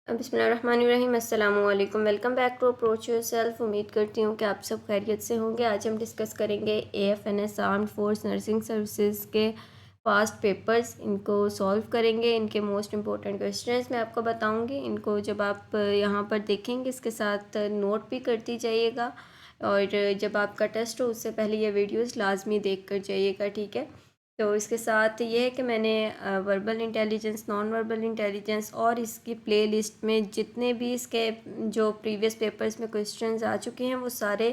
बिस्मिल्लाहिर्रहमानिर्रहीम। अस्सलामु अलैकुम। Welcome back to approach yourself. उम्मीद करती हूँ कि आप सब खैरियत से होंगे। आज हम डिस्कस करेंगे AFNS armed force nursing services के पास्ट पेपर्स। इनको सॉल्व करेंगे। इनके मोस्ट इंपॉर्टेंट क्वेश्चंस मैं आपको बताऊंगी। इनको जब आप यहाँ पर देखेंगे इसके साथ नोट भी करती जाइएगा, और जब आपका टेस्ट हो उससे पहले ये वीडियोस लाजमी देख कर जाइएगा, ठीक है। तो इसके साथ ये है कि मैंने verbal intelligence, non verbal intelligence और इसकी प्लेलिस्ट में जितने भी इसके जो प्रीवियस पेपर्स में क्वेश्चंस आ चुके हैं वो सारे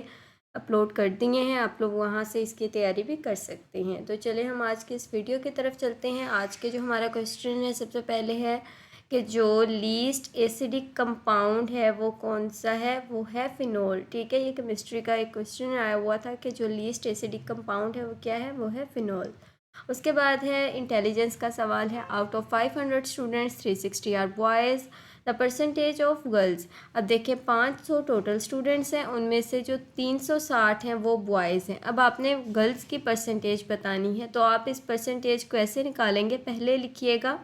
अपलोड कर दिए हैं। आप लोग वहाँ से इसकी तैयारी भी कर सकते हैं। तो चले हम आज के इस वीडियो की तरफ चलते हैं। आज के जो हमारा क्वेश्चन है, सबसे पहले है कि जो लीस्ट एसिडिक कंपाउंड है वो कौन सा है, वो है फिनोल, ठीक है। ये केमिस्ट्री का एक क्वेश्चन आया हुआ था कि जो लीस्ट एसिडिक कंपाउंड है वो क्या है, वो है फिनोल। उसके बाद है इंटेलिजेंस का सवाल है, out of 500 students 360 are boys, the percentage of girls. अब देखिए 500 टोटल स्टूडेंट्स हैं, उनमें से जो 360 हैं वो बॉयज़ हैं। अब आपने गर्ल्स की परसेंटेज बतानी है, तो आप इस परसेंटेज को ऐसे निकालेंगे, पहले लिखिएगा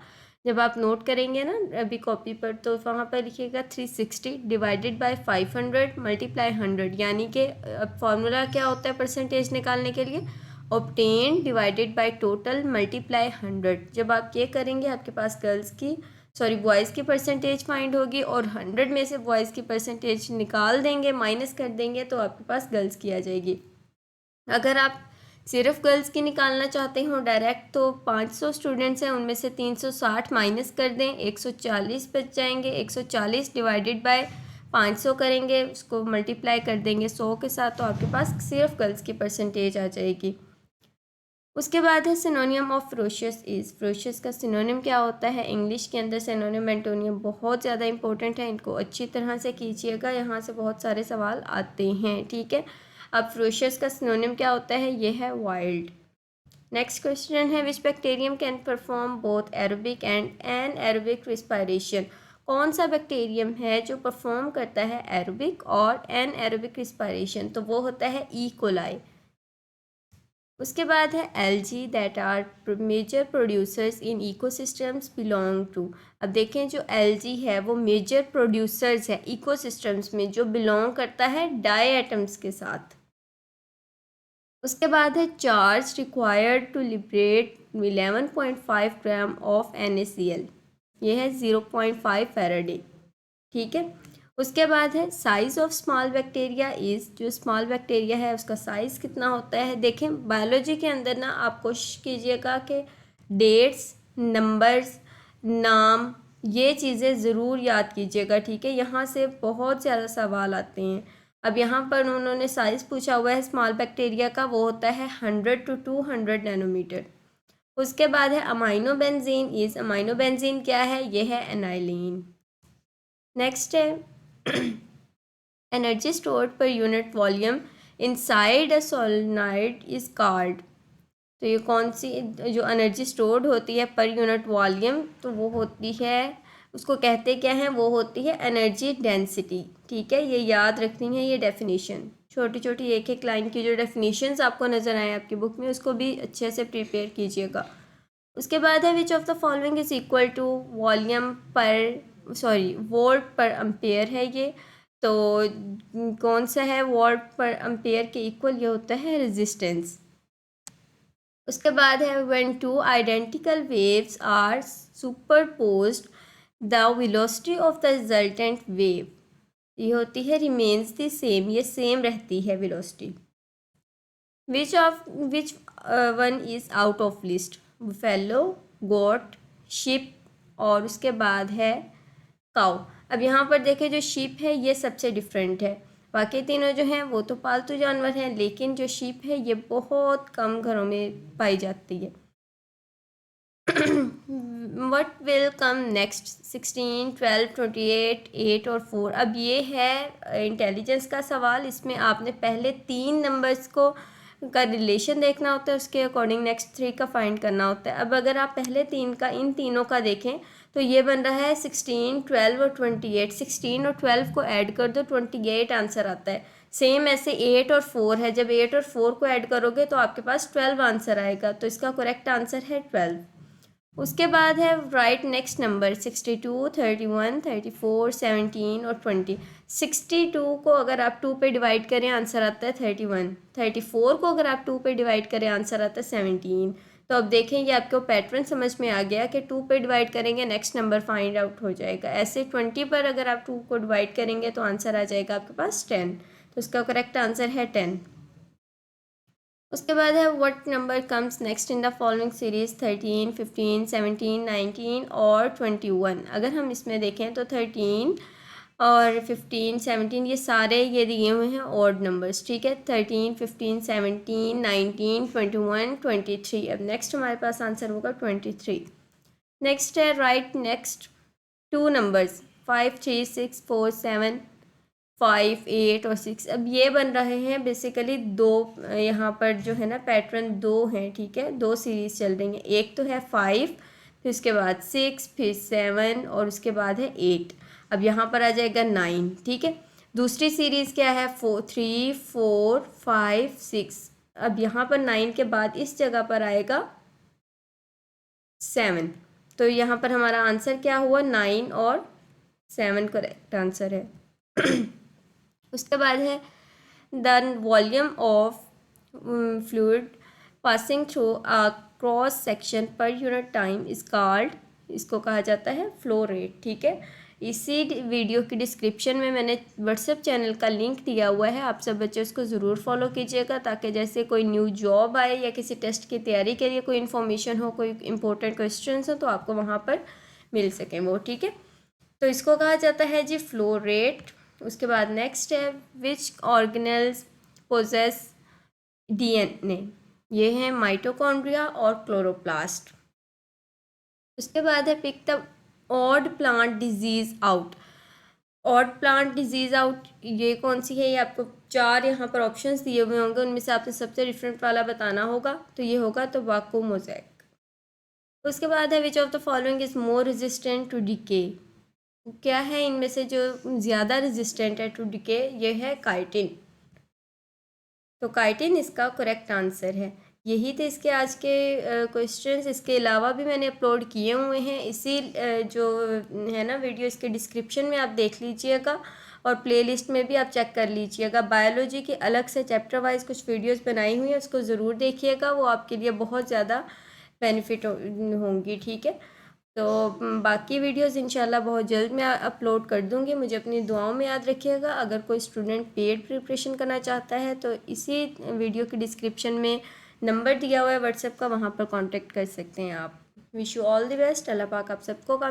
जब आप नोट करेंगे ना अभी कॉपी पर, तो वहाँ पर लिखिएगा 360 डिवाइडेड बाय 500 मल्टीप्लाई 100, यानी कि अब फॉर्मूला क्या होता है परसेंटेज निकालने के लिए, obtain divided by total multiply 100। जब आप ये करेंगे आपके पास बॉयज़ की परसेंटेज फाइंड होगी, और 100 में से बॉयज़ की परसेंटेज निकाल देंगे, माइनस कर देंगे, तो आपके पास गर्ल्स की आ जाएगी। अगर आप सिर्फ गर्ल्स की निकालना चाहते हो डायरेक्ट, तो 500 स्टूडेंट्स हैं, उनमें से 360 माइनस कर दें, 140 बच जाएंगे। 140 डिवाइडेड बाय 500 करेंगे, उसको मल्टीप्लाई कर देंगे 100 के साथ, तो आपके पास सिर्फ गर्ल्स की परसेंटेज आ जाएगी। उसके बाद है सिनोनियम ऑफ फ्रोशियस इज़। फ्रोशियस का सिनोनियम क्या होता है? इंग्लिश के अंदर सिनोनियम एंटोनियम बहुत ज़्यादा इंपॉर्टेंट है, इनको अच्छी तरह से कीजिएगा, यहाँ से बहुत सारे सवाल आते हैं, ठीक है। अब फ्रोशियस का सिनोनियम क्या होता है? ये है वाइल्ड। नेक्स्ट क्वेश्चन है, which bacterium can perform both aerobic and anaerobic respiration. कौन सा बैक्टीरियम है जो परफॉर्म करता है एरोबिक और एनएरोबिक रिस्पायरेशन? तो वो होता है ई कोलाई। उसके बाद है algae that are major producers in ecosystems belong to. अब देखें जो एल्गी है वो मेजर प्रोड्यूसर्स है इकोसिस्टम्स में, जो बिलोंग करता है डाई एटम्स के साथ। उसके बाद है charge required to liberate 11.5 gram of NaCl। ये है 0.5 फैराडे, ठीक है। उसके बाद है size of small bacteria is. जो स्मॉल बैक्टीरिया है उसका साइज़ कितना होता है? देखें बायोलॉजी के अंदर ना आप कोशिश कीजिएगा कि डेट्स, नंबर्स, नाम, ये चीज़ें ज़रूर याद कीजिएगा, ठीक है। यहाँ से बहुत ज़्यादा सवाल आते हैं। अब यहाँ पर उन्होंने साइज़ पूछा हुआ है स्मॉल बैक्टीरिया का, वो होता है 100 to 200 नैनोमीटर। उसके बाद है amino benzene is. Amino benzene क्या है? ये है एनाइलिन। नेक्स्ट है energy stored per unit volume inside a solenoid is called. तो ये कौन सी जो एनर्जी स्टोर्ड होती है पर यूनिट वॉल्यूम, तो वो होती है, उसको कहते क्या हैं, वो होती है एनर्जी डेंसिटी, ठीक है। ये याद रखनी है, ये डेफिनेशन छोटी छोटी एक एक लाइन की जो डेफिनेशंस आपको नज़र आए आपकी बुक में, उसको भी अच्छे से प्रिपेयर कीजिएगा। उसके बाद है which of the following is equal to volume per volt per ampere है ये। तो कौन सा है वोल्ट पर एम्पेयर के इक्वल? ये होता है रेजिस्टेंस। उसके बाद है when two identical waves are superposed the velocity of the resultant wave, ये होती है रिमेन्स द सेम, ये सेम रहती है velocity. Which one is out of list? Fellow, goat, ship, और उसके बाद है काउ। अब यहाँ पर देखें जो शीप है ये सबसे डिफरेंट है, बाकी तीनों जो हैं वो तो पालतू जानवर हैं, लेकिन जो शीप है ये बहुत कम घरों में पाई जाती है। What will come next? 16, 12, 28, 8 और 4। अब ये है इंटेलिजेंस का सवाल। इसमें आपने पहले 3 नंबर्स को का रिलेशन देखना होता है, उसके अकॉर्डिंग नेक्स्ट 3 का फाइंड करना होता है। अब अगर आप पहले 3 का इन तीनों का देखें तो ये बन रहा है 16, 12 और 28। 16 और 12 को ऐड कर दो, 28 आंसर आता है। सेम ऐसे 8 और 4 है, जब 8 और 4 को ऐड करोगे तो आपके पास 12 आंसर आएगा, तो इसका करेक्ट आंसर है 12। उसके बाद है राइट नेक्स्ट नंबर 62, 31, 34, 17 और 20। 62 को अगर आप 2 पे डिवाइड करें आंसर आता है 31। 34 को अगर आप 2 पे डिवाइड करें आंसर आता है 17। तो अब देखें ये आपको पैटर्न समझ में आ गया कि 2 पे डिवाइड करेंगे नेक्स्ट नंबर फाइंड आउट हो जाएगा। ऐसे 20 पर अगर आप 2 को डिवाइड करेंगे तो आंसर आ जाएगा आपके पास 10। तो इसका करेक्ट आंसर है 10। उसके बाद है what number comes next in the following series 13, 15, 17, 19 और 21। अगर हम इसमें देखें तो 13 और 15, 17 ये सारे ये दिए हुए हैं ऑड नंबर्स, ठीक है। 13, 15, 17, 19, 21, 23। अब नेक्स्ट हमारे पास आंसर होगा 23। नेक्स्ट है राइट नेक्स्ट 2 नंबर्स 5, 3, 6, 4, 7, 5, 8 और 6। अब ये बन रहे हैं बेसिकली दो, यहाँ पर जो है ना पैटर्न दो हैं, ठीक है। दो सीरीज चल रही हैं, एक तो है 5, फिर उसके बाद 6, फिर 7 और उसके बाद है 8। अब यहाँ पर आ जाएगा 9, ठीक है। दूसरी सीरीज़ क्या है 3, 4, 5, 6। अब यहाँ पर 9 के बाद इस जगह पर आएगा 7। तो यहाँ पर हमारा आंसर क्या हुआ 9 और 7 करेक्ट आंसर है। उसके बाद है the volume of fluid passing through a cross section per unit time is called, इसको कहा जाता है फ्लो रेट, ठीक है। इसी वीडियो की डिस्क्रिप्शन में मैंने व्हाट्सएप चैनल का लिंक दिया हुआ है, आप सब बच्चे उसको ज़रूर फॉलो कीजिएगा ताकि जैसे कोई न्यू जॉब आए या किसी टेस्ट की तैयारी के लिए कोई इन्फॉर्मेशन हो, कोई इंपॉर्टेंट क्वेश्चंस हो तो आपको वहाँ पर मिल सकें वो, ठीक है। तो इसको कहा जाता है जी फ्लो रेट। उसके बाद नेक्स्ट है विच ऑर्गेनेल्स पोजेस डीएनए, ये हैं माइटोकॉन्ड्रिया और क्लोरोप्लास्ट। उसके बाद है pick the odd plant disease out. Odd plant disease out ये कौन सी है, ये आपको 4 यहाँ पर ऑप्शंस दिए हुए होंगे, उनमें से आपने सबसे डिफरेंट वाला बताना होगा। तो ये होगा टोबैको मोज़ेक। उसके बाद है which of the following is more resistant to decay, क्या है इनमें से जो ज़्यादा रेजिस्टेंट है टू डिके, ये है काइटिन। तो काइटिन इसका करेक्ट आंसर है। यही थे इसके आज के क्वेश्चंस। इसके अलावा भी मैंने अपलोड किए हुए हैं, इसी जो है ना वीडियो इसके डिस्क्रिप्शन में आप देख लीजिएगा और प्लेलिस्ट में भी आप चेक कर लीजिएगा। बायोलॉजी की अलग से चैप्टर वाइज कुछ वीडियोस बनाई हुई हैं, उसको ज़रूर देखिएगा, वो आपके लिए बहुत ज़्यादा बेनिफिट होंगी, ठीक है। तो बाकी वीडियोस इंशाल्लाह बहुत जल्द मैं अपलोड कर दूँगी। मुझे अपनी दुआओं में याद रखिएगा। अगर कोई स्टूडेंट पेड प्रिपरेशन करना चाहता है तो इसी वीडियो के डिस्क्रिप्शन में नंबर दिया हुआ है व्हाट्सएप का, वहाँ पर कांटेक्ट कर सकते हैं आप। Wish you all the best. अल्लाह पाक आप सबको